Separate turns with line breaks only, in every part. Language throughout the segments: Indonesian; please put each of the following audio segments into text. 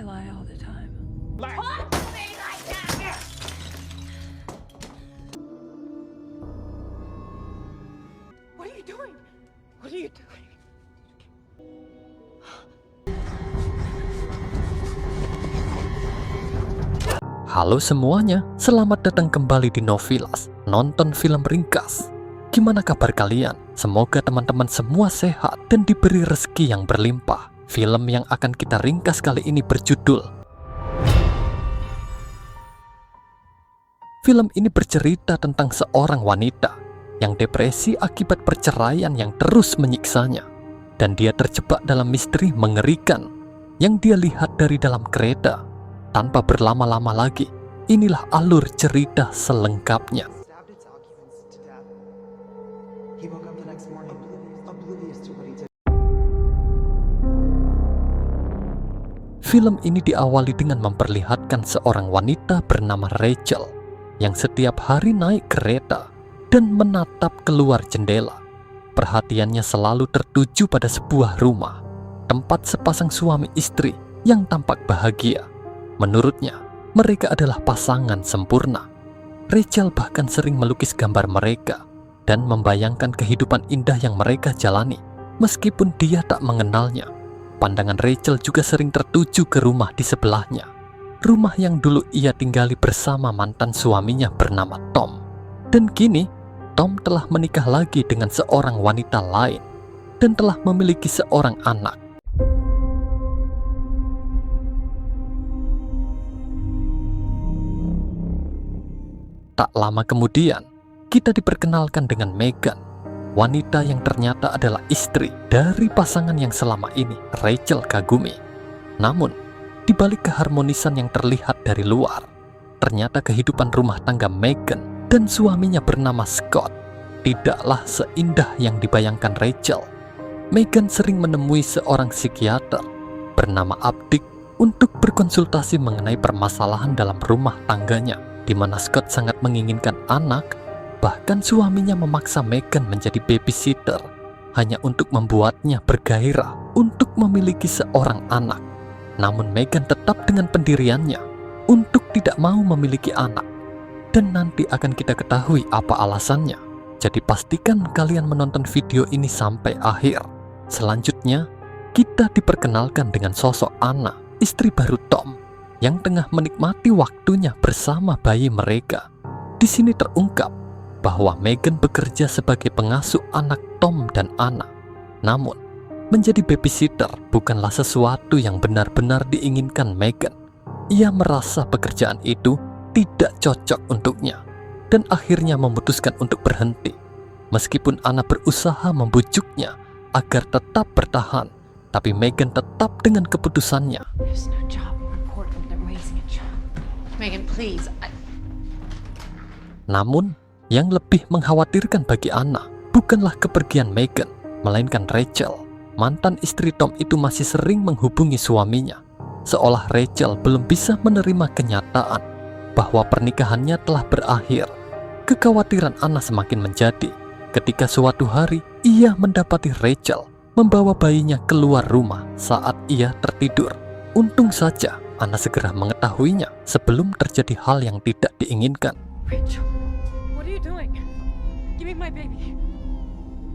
lie all the time.
Talk to me like that!
What are you doing? What are you doing?
Halo semuanya, selamat datang kembali di Novilas, nonton film ringkas. Gimana kabar kalian? Semoga teman-teman semua sehat dan diberi rezeki yang berlimpah. Film yang akan kita ringkas kali ini berjudul. Film ini bercerita tentang seorang wanita yang depresi akibat perceraian yang terus menyiksanya. Dan dia terjebak dalam misteri mengerikan yang dia lihat dari dalam kereta. Tanpa berlama-lama lagi, inilah alur cerita selengkapnya. Film ini diawali dengan memperlihatkan seorang wanita bernama Rachel yang setiap hari naik kereta dan menatap keluar jendela. Perhatiannya selalu tertuju pada sebuah rumah, tempat sepasang suami istri yang tampak bahagia. Menurutnya, mereka adalah pasangan sempurna. Rachel bahkan sering melukis gambar mereka dan membayangkan kehidupan indah yang mereka jalani. Meskipun dia tak mengenalnya, pandangan Rachel juga sering tertuju ke rumah di sebelahnya. Rumah yang dulu ia tinggali bersama mantan suaminya bernama Tom. Dan kini, Tom telah menikah lagi dengan seorang wanita lain dan telah memiliki seorang anak. Tak lama kemudian, kita diperkenalkan dengan Megan, wanita yang ternyata adalah istri dari pasangan yang selama ini Rachel kagumi. Namun, di balik keharmonisan yang terlihat dari luar, ternyata kehidupan rumah tangga Megan dan suaminya bernama Scott tidaklah seindah yang dibayangkan Rachel. Megan sering menemui seorang psikiater bernama Abdick untuk berkonsultasi mengenai permasalahan dalam rumah tangganya, di mana Scott sangat menginginkan anak. Bahkan suaminya memaksa Megan menjadi babysitter hanya untuk membuatnya bergairah untuk memiliki seorang anak. Namun Megan tetap dengan pendiriannya untuk tidak mau memiliki anak. Dan nanti akan kita ketahui apa alasannya. Jadi pastikan kalian menonton video ini sampai akhir. Selanjutnya, kita diperkenalkan dengan sosok Anna, istri baru Tom, yang tengah menikmati waktunya bersama bayi mereka. Di sini terungkap bahwa Megan bekerja sebagai pengasuh anak Tom dan Anna. Namun, menjadi babysitter bukanlah sesuatu yang benar-benar diinginkan Megan. Ia merasa pekerjaan itu tidak cocok untuknya dan akhirnya memutuskan untuk berhenti. Meskipun Anna berusaha membujuknya agar tetap bertahan, tapi Megan tetap dengan keputusannya.
There's no job more important than raising a child. Megan, please.
Namun, yang lebih mengkhawatirkan bagi Anna bukanlah kepergian Megan, melainkan Rachel. Mantan istri Tom itu masih sering menghubungi suaminya, seolah Rachel belum bisa menerima kenyataan bahwa pernikahannya telah berakhir. Kekhawatiran Anna semakin menjadi ketika suatu hari ia mendapati Rachel membawa bayinya keluar rumah saat ia tertidur. Untung saja Anna segera mengetahuinya sebelum terjadi hal yang tidak diinginkan.
Rachel, what are you doing? Give me my baby.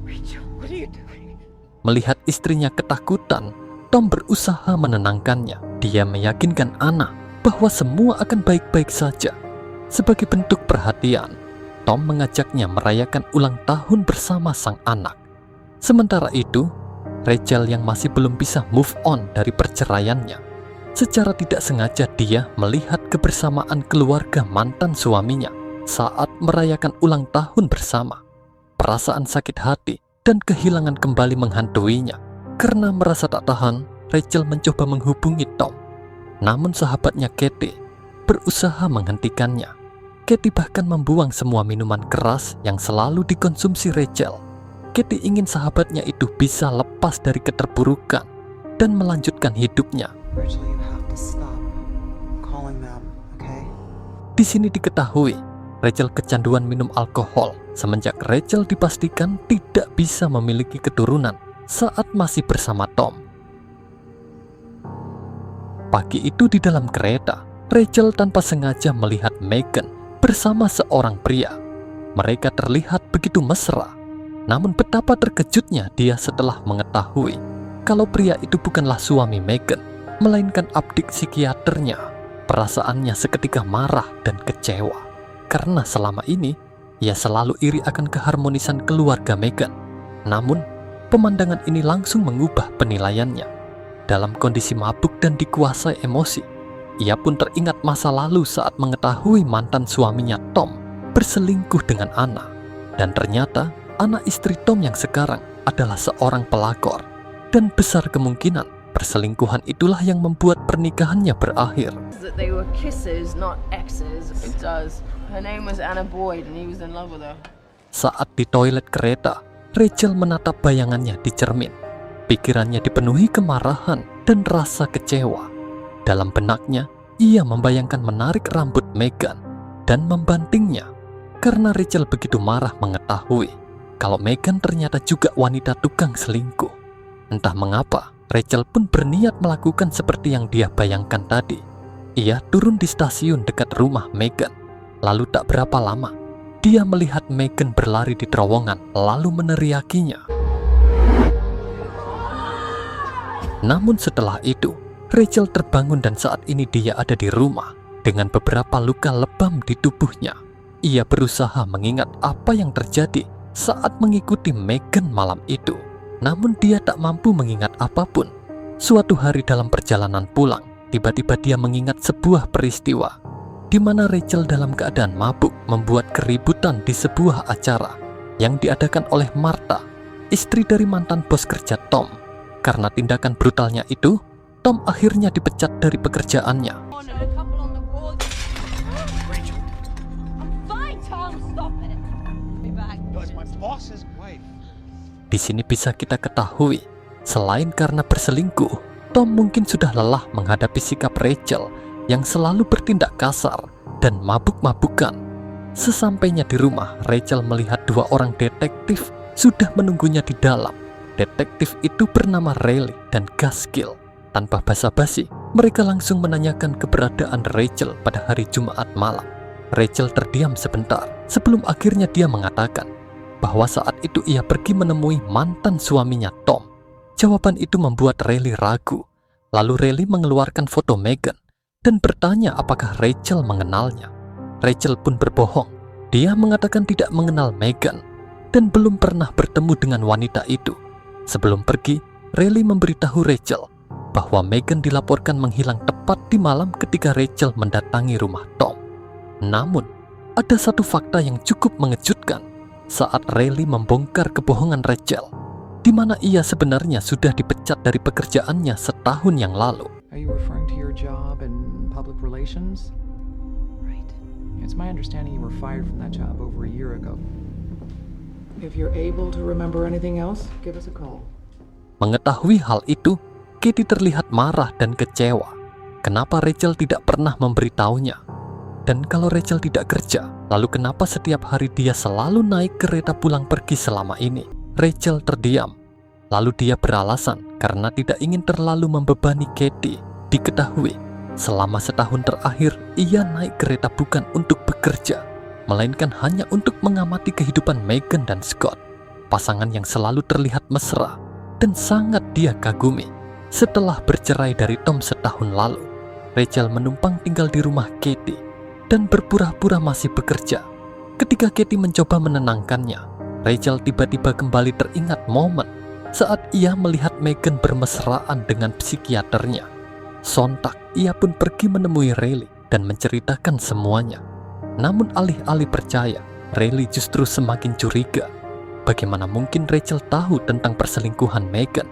Rachel, what are you doing?
Melihat istrinya ketakutan, Tom berusaha menenangkannya. Dia meyakinkan Anna bahwa semua akan baik-baik saja. Sebagai bentuk perhatian, Tom mengajaknya merayakan ulang tahun bersama sang anak. Sementara itu, Rachel yang masih belum bisa move on dari perceraiannya, secara tidak sengaja dia melihat kebersamaan keluarga mantan suaminya saat merayakan ulang tahun bersama. Perasaan sakit hati dan kehilangan kembali menghantuinya. Karena merasa tak tahan, Rachel mencoba menghubungi Tom. Namun sahabatnya Katie berusaha menghentikannya. Katie bahkan membuang semua minuman keras yang selalu dikonsumsi Rachel. Katie ingin sahabatnya itu bisa lepas dari keterpurukan dan melanjutkan hidupnya.
Rachel, you have to stop calling them, okay?
Di sini diketahui, Rachel kecanduan minum alkohol semenjak Rachel dipastikan tidak bisa memiliki keturunan saat masih bersama Tom. Pagi itu di dalam kereta, Rachel tanpa sengaja melihat Megan bersama seorang pria. Mereka terlihat begitu mesra. Namun betapa terkejutnya dia setelah mengetahui kalau pria itu bukanlah suami Megan, melainkan abdik psikiaternya. Perasaannya seketika marah dan kecewa, karena selama ini ia selalu iri akan keharmonisan keluarga Megan. Namun, pemandangan ini langsung mengubah penilaiannya. Dalam kondisi mabuk dan dikuasai emosi, ia pun teringat masa lalu saat mengetahui mantan suaminya Tom berselingkuh dengan Anna. Dan ternyata anak istri Tom yang sekarang adalah seorang pelakor. Dan besar kemungkinan perselingkuhan itulah yang membuat pernikahannya berakhir.
That they were kissers, not exes. It does. Her name was Anna Boyd and he was in love with her.
Saat di toilet kereta, Rachel menatap bayangannya di cermin. Pikirannya dipenuhi kemarahan dan rasa kecewa. Dalam benaknya, ia membayangkan menarik rambut Megan dan membantingnya, karena Rachel begitu marah mengetahui kalau Megan ternyata juga wanita tukang selingkuh. Entah mengapa, Rachel pun berniat melakukan seperti yang dia bayangkan tadi. Ia turun di stasiun dekat rumah Megan. Lalu tak berapa lama, dia melihat Megan berlari di terowongan lalu meneriakinya. Namun setelah itu, Rachel terbangun dan saat ini dia ada di rumah dengan beberapa luka lebam di tubuhnya. Ia berusaha mengingat apa yang terjadi saat mengikuti Megan malam itu. Namun dia tak mampu mengingat apapun. Suatu hari dalam perjalanan pulang, tiba-tiba dia mengingat sebuah peristiwa di mana Rachel dalam keadaan mabuk membuat keributan di sebuah acara yang diadakan oleh Martha, istri dari mantan bos kerja Tom. Karena tindakan brutalnya itu, Tom akhirnya dipecat dari pekerjaannya. Di sini bisa kita ketahui, selain karena berselingkuh, Tom mungkin sudah lelah menghadapi sikap Rachel yang selalu bertindak kasar dan mabuk-mabukan. Sesampainya di rumah, Rachel melihat dua orang detektif sudah menunggunya di dalam. Detektif itu bernama Riley dan Gaskill. Tanpa basa-basi, mereka langsung menanyakan keberadaan Rachel pada hari Jumat malam. Rachel terdiam sebentar sebelum akhirnya dia mengatakan bahwa saat itu ia pergi menemui mantan suaminya Tom. Jawaban itu membuat Riley ragu. Lalu Riley mengeluarkan foto Megan dan bertanya apakah Rachel mengenalnya. Rachel pun berbohong. Dia mengatakan tidak mengenal Megan dan belum pernah bertemu dengan wanita itu. Sebelum pergi, Riley memberitahu Rachel bahwa Megan dilaporkan menghilang tepat di malam ketika Rachel mendatangi rumah Tom. Namun, ada satu fakta yang cukup mengejutkan saat Riley membongkar kebohongan Rachel, di mana ia sebenarnya sudah dipecat dari pekerjaannya setahun yang lalu.
Are you referring to your job in public relations?
Right.
It's my understanding you were fired from that job over a year ago. If you're able to remember anything else, give us a call.
Mengetahui hal itu, Katie terlihat marah dan kecewa. Kenapa Rachel tidak pernah memberitahunya? Dan kalau Rachel tidak kerja, lalu kenapa setiap hari dia selalu naik kereta pulang pergi selama ini? Rachel terdiam. Lalu dia beralasan karena tidak ingin terlalu membebani Katie. Diketahui, selama setahun terakhir ia naik kereta bukan untuk bekerja, melainkan hanya untuk mengamati kehidupan Megan dan Scott, pasangan yang selalu terlihat mesra dan sangat dia kagumi. Setelah bercerai dari Tom setahun lalu, Rachel menumpang tinggal di rumah Katie dan berpura-pura masih bekerja. Ketika Katie mencoba menenangkannya, Rachel tiba-tiba kembali teringat momen saat ia melihat Megan bermesraan dengan psikiaternya. Sontak, ia pun pergi menemui Riley dan menceritakan semuanya. Namun alih-alih percaya, Riley justru semakin curiga. Bagaimana mungkin Rachel tahu tentang perselingkuhan Megan?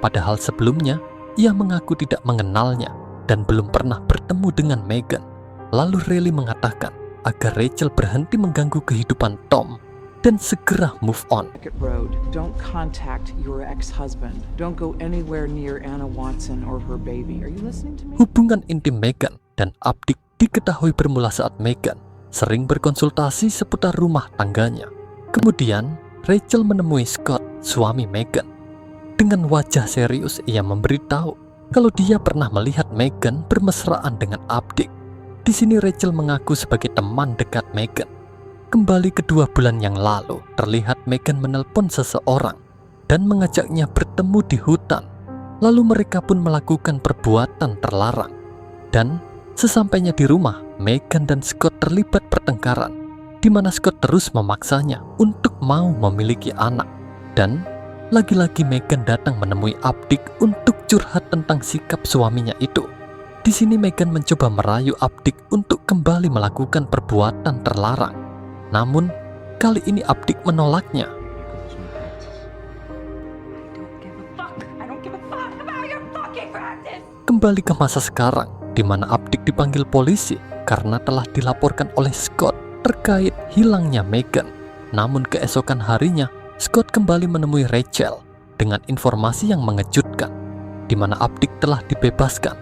Padahal sebelumnya, ia mengaku tidak mengenalnya dan belum pernah bertemu dengan Megan. Lalu Riley mengatakan agar Rachel berhenti mengganggu kehidupan Tom dan segera move on.
Road. Don't contact your ex-husband. Don't go anywhere near Anna Watson or her baby. Are you listening to me?
Hubungan intim Megan dan Abdik diketahui bermula saat Megan sering berkonsultasi seputar rumah tangganya. Kemudian, Rachel menemui Scott, suami Megan. Dengan wajah serius, ia memberitahu kalau dia pernah melihat Megan bermesraan dengan Abdik. Di sini Rachel mengaku sebagai teman dekat Megan. Kembali ke 2 bulan yang lalu, terlihat Megan menelpon seseorang dan mengajaknya bertemu di hutan. Lalu mereka pun melakukan perbuatan terlarang. Dan sesampainya di rumah, Megan dan Scott terlibat pertengkaran, di mana Scott terus memaksanya untuk mau memiliki anak. Dan lagi-lagi Megan datang menemui Abdik untuk curhat tentang sikap suaminya itu. Di sini Megan mencoba merayu Abdik untuk kembali melakukan perbuatan terlarang. Namun, kali ini Abdik menolaknya. Kembali ke masa sekarang, di mana Abdik dipanggil polisi karena telah dilaporkan oleh Scott terkait hilangnya Megan. Namun keesokan harinya, Scott kembali menemui Rachel dengan informasi yang mengejutkan, di mana Abdik telah dibebaskan.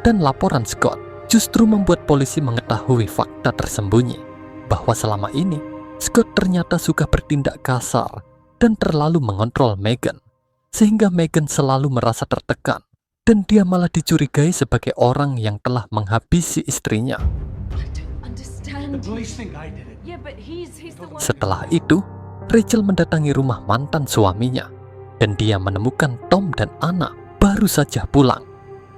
Dan laporan Scott justru membuat polisi mengetahui fakta tersembunyi, bahwa selama ini Scott ternyata suka bertindak kasar dan terlalu mengontrol Megan, sehingga Megan selalu merasa tertekan dan dia malah dicurigai sebagai orang yang telah menghabisi istrinya. Setelah itu, Rachel mendatangi rumah mantan suaminya dan dia menemukan Tom dan Anna baru saja pulang.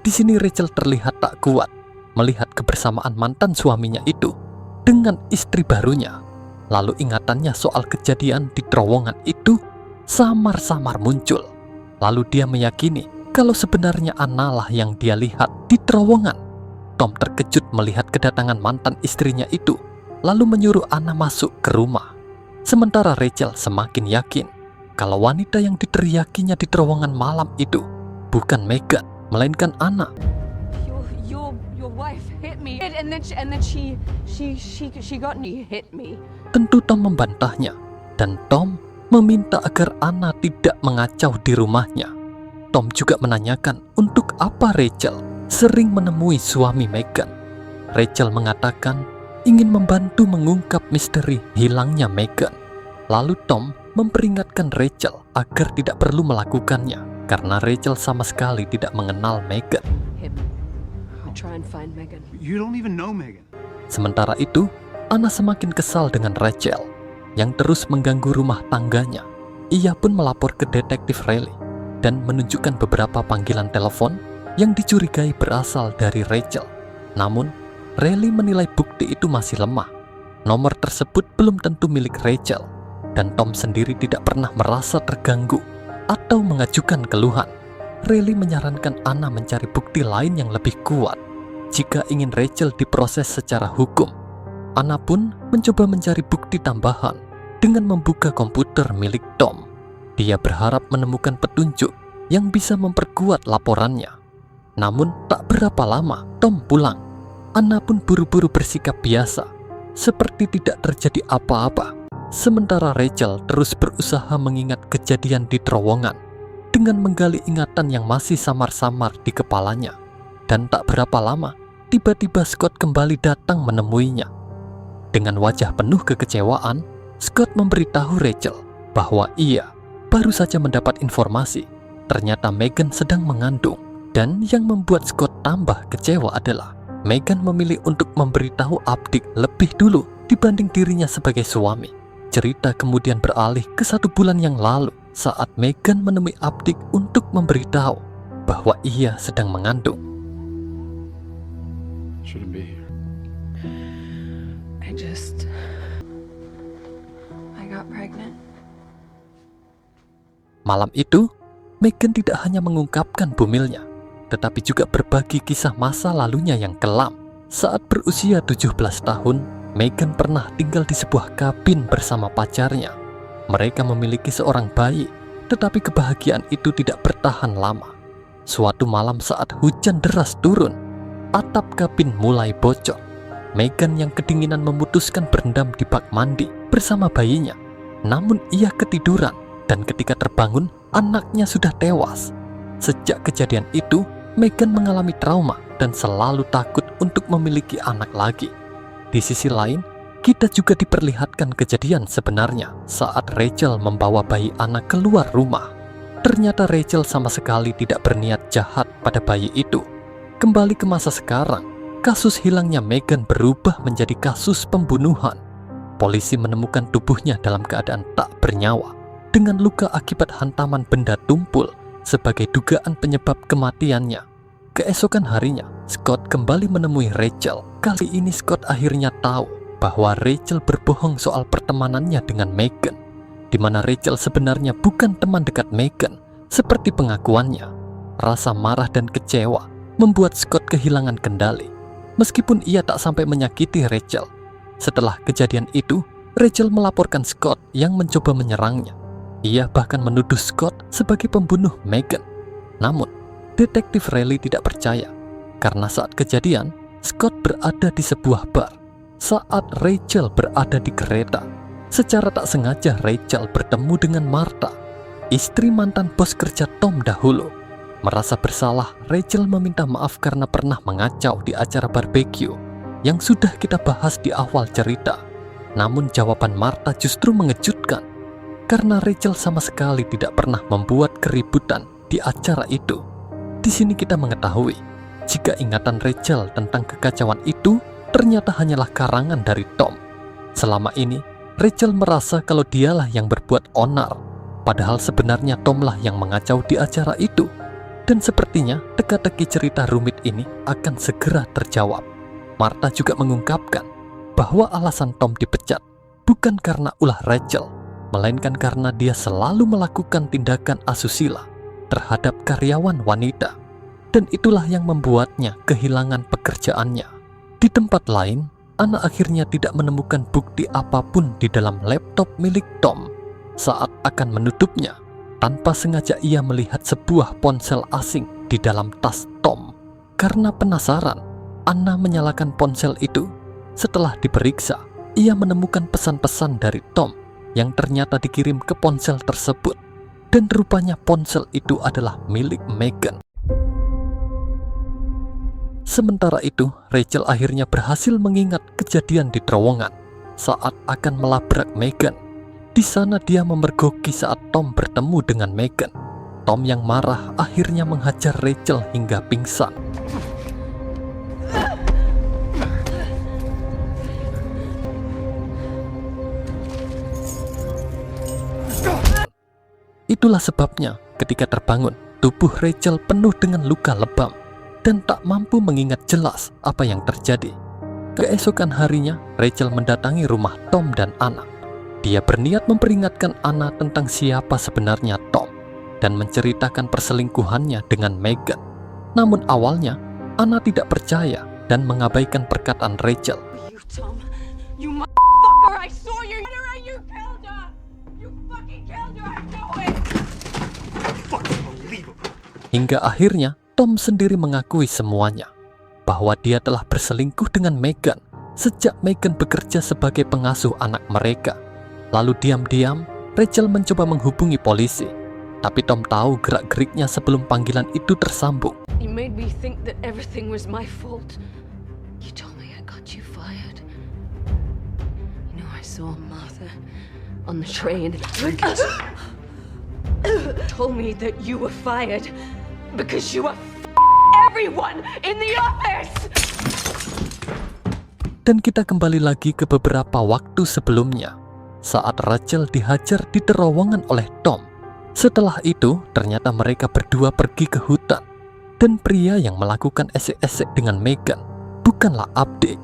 Di sini Rachel terlihat tak kuat melihat kebersamaan mantan suaminya itu dengan istri barunya. Lalu ingatannya soal kejadian di terowongan itu samar-samar muncul. Lalu dia meyakini kalau sebenarnya Anna lah yang dia lihat di terowongan. Tom terkejut melihat kedatangan mantan istrinya itu, lalu menyuruh Anna masuk ke rumah. Sementara Rachel semakin yakin kalau wanita yang diteriakinya di terowongan malam itu bukan Megan, melainkan Anna.
Your wife hit me, and then she got me, hit me.
Tentu Tom membantahnya, dan Tom meminta agar Anna tidak mengacau di rumahnya. Tom juga menanyakan untuk apa Rachel sering menemui suami Megan. Rachel mengatakan ingin membantu mengungkap misteri hilangnya Megan. Lalu Tom memperingatkan Rachel agar tidak perlu melakukannya, karena Rachel sama sekali tidak mengenal Megan.
Try and find Megan.
You don't even know Megan.
Sementara itu, Anna semakin kesal dengan Rachel yang terus mengganggu rumah tangganya. Ia pun melapor ke detektif Riley dan menunjukkan beberapa panggilan telepon yang dicurigai berasal dari Rachel. Namun, Riley menilai bukti itu masih lemah. Nomor tersebut belum tentu milik Rachel, dan Tom sendiri tidak pernah merasa terganggu atau mengajukan keluhan. Riley menyarankan Anna mencari bukti lain yang lebih kuat jika ingin Rachel diproses secara hukum. Anna pun mencoba mencari bukti tambahan dengan membuka komputer milik Tom. Dia berharap menemukan petunjuk yang bisa memperkuat laporannya. Namun tak berapa lama Tom pulang. Anna pun buru-buru bersikap biasa, seperti tidak terjadi apa-apa. Sementara Rachel terus berusaha mengingat kejadian di terowongan dengan menggali ingatan yang masih samar-samar di kepalanya. Dan tak berapa lama, tiba-tiba Scott kembali datang menemuinya. Dengan wajah penuh kekecewaan, Scott memberitahu Rachel bahwa ia baru saja mendapat informasi ternyata Megan sedang mengandung. Dan yang membuat Scott tambah kecewa adalah Megan memilih untuk memberitahu Abdik lebih dulu dibanding dirinya sebagai suami. Cerita kemudian beralih ke 1 bulan yang lalu saat Megan menemui Abdik untuk memberitahu bahwa ia sedang mengandung.
Shouldn't be here.
I got pregnant.
Malam itu, Megan tidak hanya mengungkapkan bumilnya, tetapi juga berbagi kisah masa lalunya yang kelam. Saat berusia 17 tahun, Megan pernah tinggal di sebuah kabin bersama pacarnya. Mereka memiliki seorang bayi, tetapi kebahagiaan itu tidak bertahan lama. Suatu malam saat hujan deras turun, atap kabin mulai bocor. Megan yang kedinginan memutuskan berendam di bak mandi bersama bayinya. Namun ia ketiduran, dan ketika terbangun, anaknya sudah tewas. Sejak kejadian itu, Megan mengalami trauma dan selalu takut untuk memiliki anak lagi. Di sisi lain, kita juga diperlihatkan kejadian sebenarnya saat Rachel membawa bayi anak keluar rumah. ternyata Rachel sama sekali tidak berniat jahat pada bayi itu. Kembali ke masa sekarang, kasus hilangnya Megan berubah menjadi kasus pembunuhan. Polisi menemukan tubuhnya dalam keadaan tak bernyawa, dengan luka akibat hantaman benda tumpul sebagai dugaan penyebab kematiannya. Keesokan harinya, Scott kembali menemui Rachel. Kali ini Scott akhirnya tahu bahwa Rachel berbohong soal pertemanannya dengan Megan, di mana Rachel sebenarnya bukan teman dekat Megan seperti pengakuannya. Rasa marah dan kecewa membuat Scott kehilangan kendali, meskipun ia tak sampai menyakiti Rachel. Setelah kejadian itu, Rachel melaporkan Scott yang mencoba menyerangnya. Ia bahkan menuduh Scott sebagai pembunuh Megan. Namun, Detektif Riley tidak percaya, karena saat kejadian, Scott berada di sebuah bar saat Rachel berada di kereta. Secara tak sengaja Rachel bertemu dengan Martha, istri mantan bos kerja Tom dahulu. Merasa bersalah, Rachel meminta maaf karena pernah mengacau di acara barbecue yang sudah kita bahas di awal cerita. Namun jawaban Martha justru mengejutkan, karena Rachel sama sekali tidak pernah membuat keributan di acara itu. Di sini kita mengetahui jika ingatan Rachel tentang kekacauan itu ternyata hanyalah karangan dari Tom. Selama ini, Rachel merasa kalau dialah yang berbuat onar, padahal sebenarnya Tomlah yang mengacau di acara itu. Dan sepertinya teka-teki cerita rumit ini akan segera terjawab. Martha juga mengungkapkan bahwa alasan Tom dipecat bukan karena ulah Rachel, melainkan karena dia selalu melakukan tindakan asusila terhadap karyawan wanita. Dan itulah yang membuatnya kehilangan pekerjaannya. Di tempat lain, Anna akhirnya tidak menemukan bukti apapun di dalam laptop milik Tom. Saat akan menutupnya, tanpa sengaja ia melihat sebuah ponsel asing di dalam tas Tom. Karena penasaran, Anna menyalakan ponsel itu. Setelah diperiksa, ia menemukan pesan-pesan dari Tom yang ternyata dikirim ke ponsel tersebut. Dan rupanya ponsel itu adalah milik Megan. Sementara itu, Rachel akhirnya berhasil mengingat kejadian di terowongan saat akan melabrak Megan. Di sana dia memergoki saat Tom bertemu dengan Megan. Tom yang marah akhirnya menghajar Rachel hingga pingsan. Itulah sebabnya ketika terbangun, tubuh Rachel penuh dengan luka lebam dan tak mampu mengingat jelas apa yang terjadi. Keesokan harinya, Rachel mendatangi rumah Tom dan Anna. Dia berniat memperingatkan Anna tentang siapa sebenarnya Tom dan menceritakan perselingkuhannya dengan Megan. Namun awalnya, Anna tidak percaya dan mengabaikan perkataan Rachel.
You, Tom. You motherfucker! I saw you! You killed her! You fucking killed her! I know it!
Hingga akhirnya, Tom sendiri mengakui semuanya, bahwa dia telah berselingkuh dengan Megan sejak Megan bekerja sebagai pengasuh anak mereka. Lalu diam-diam, Rachel mencoba menghubungi polisi, tapi Tom tahu gerak-geriknya sebelum panggilan itu tersambung.
You made me think that everything was my fault. You told me I got you fired. You know, I saw Martha on the train. Told me that you were fired because you were everyone in the office.
Dan kita kembali lagi ke beberapa waktu sebelumnya, saat Rachel dihajar di terowongan oleh Tom. Setelah itu, ternyata mereka berdua pergi ke hutan. Dan pria yang melakukan esek-esek dengan Megan bukanlah Abdi,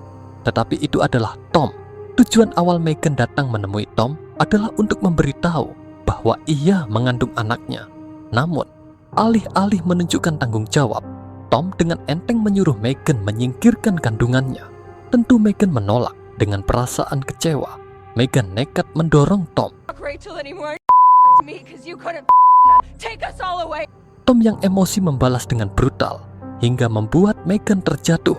tetapi itu adalah Tom. Tujuan awal Megan datang menemui Tom adalah untuk memberitahu bahwa ia mengandung anaknya. Namun, alih-alih menunjukkan tanggung jawab, Tom dengan enteng menyuruh Megan menyingkirkan kandungannya. Tentu Megan menolak dengan perasaan kecewa. Megan nekat mendorong Tom.
Rachel anymore. Me because you couldn't take us all away.
Tom yang emosi membalas dengan brutal hingga membuat Megan terjatuh.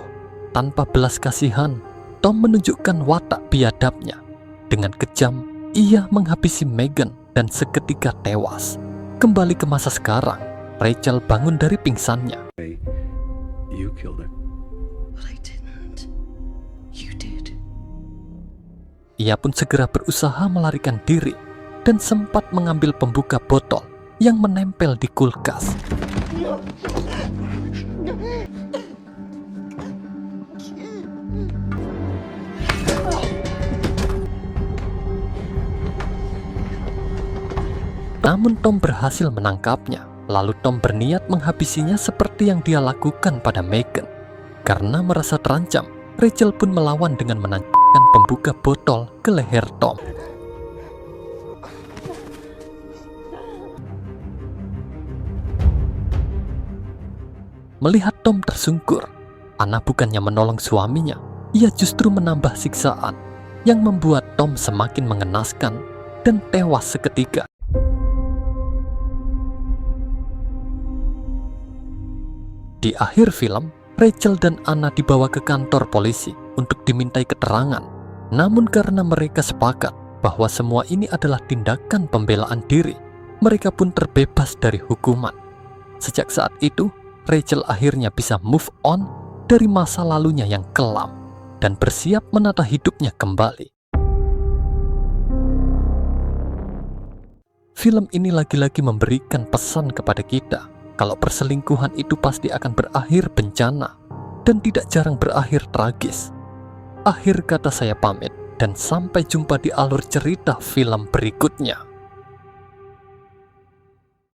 Tanpa belas kasihan, Tom menunjukkan watak biadabnya. Dengan kejam, ia menghabisi Megan dan seketika tewas. Kembali ke masa sekarang, Rachel bangun dari pingsannya.
You killed her.
But I didn't. You did.
Ia pun segera berusaha melarikan diri dan sempat mengambil pembuka botol yang menempel di kulkas. Namun Tom berhasil menangkapnya. Lalu Tom berniat menghabisinya seperti yang dia lakukan pada Megan. Karena merasa terancam, Rachel pun melawan dengan menancapkan pembuka botol ke leher Tom. Melihat Tom tersungkur, Anna bukannya menolong suaminya, ia justru menambah siksaan yang membuat Tom semakin mengenaskan dan tewas seketika. Di akhir film, Rachel dan Anna dibawa ke kantor polisi untuk dimintai keterangan. Namun karena mereka sepakat bahwa semua ini adalah tindakan pembelaan diri, mereka pun terbebas dari hukuman. Sejak saat itu, Rachel akhirnya bisa move on dari masa lalunya yang kelam dan bersiap menata hidupnya kembali. Film ini lagi-lagi memberikan pesan kepada kita kalau perselingkuhan itu pasti akan berakhir bencana dan tidak jarang berakhir tragis. Akhir kata saya pamit dan sampai jumpa di alur cerita film berikutnya.